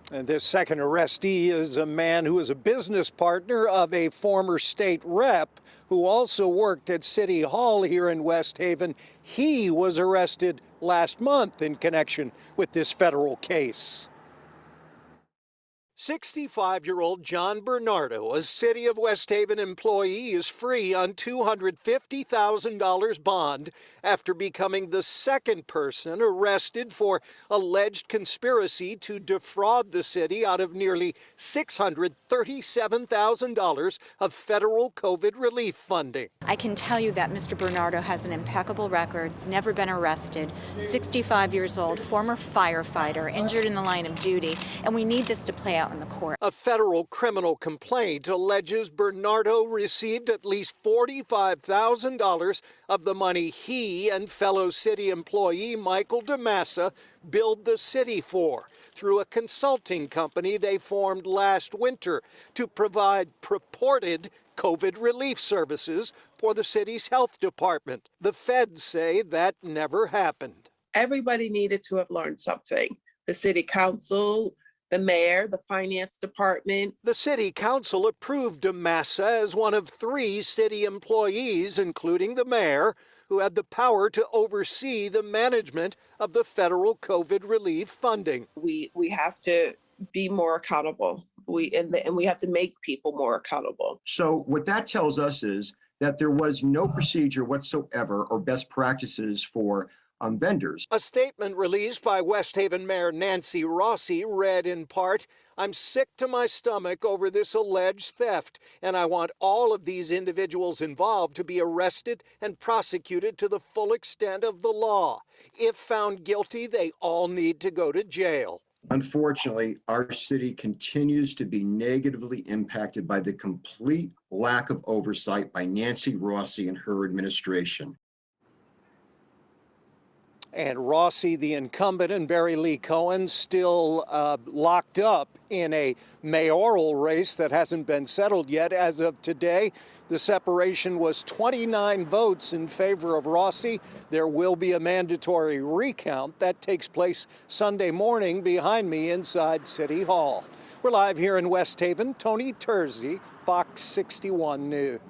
And this second arrestee is a man who is a business partner of a former state rep who also worked at City Hall here in West Haven. He was arrested last month in connection with this federal case. 65-year-old John Bernardo, a City of West Haven employee, is free on $250,000 bond after becoming the second person arrested for alleged conspiracy to defraud the city out of nearly $637,000 of federal COVID relief funding. I can tell you that Mr. Bernardo has an impeccable record. He's never been arrested, 65 years old, former firefighter, injured in the line of duty, and we need this to play out in the court. A federal criminal complaint alleges Bernardo received at least $45,000 of the money he and fellow city employee Michael DeMassa billed the city for through a consulting company they formed last winter to provide purported COVID relief services for the city's health department. The feds say that never happened. Everybody needed to have learned something. The city council, the mayor, the finance department. The city council approved DeMassa as one of 3 city employees, including the mayor, who had the power to oversee the management of the federal COVID relief funding. We have to be more accountable. We have to make people more accountable. So what that tells us is that there was no procedure whatsoever or best practices for vendors. A statement released by West Haven Mayor Nancy Rossi read in part, "I'm sick to my stomach over this alleged theft, and I want all of these individuals involved to be arrested and prosecuted to the full extent of the law. If found guilty, they all need to go to jail." Unfortunately, our city continues to be negatively impacted by the complete lack of oversight by Nancy Rossi and her administration. And Rossi, the incumbent, and Barry Lee Cohen still locked up in a mayoral race that hasn't been settled yet. As of today, the separation was 29 votes in favor of Rossi. There will be a mandatory recount that takes place Sunday morning behind me inside City Hall. We're live here in West Haven. Tony Terzi, Fox 61 News.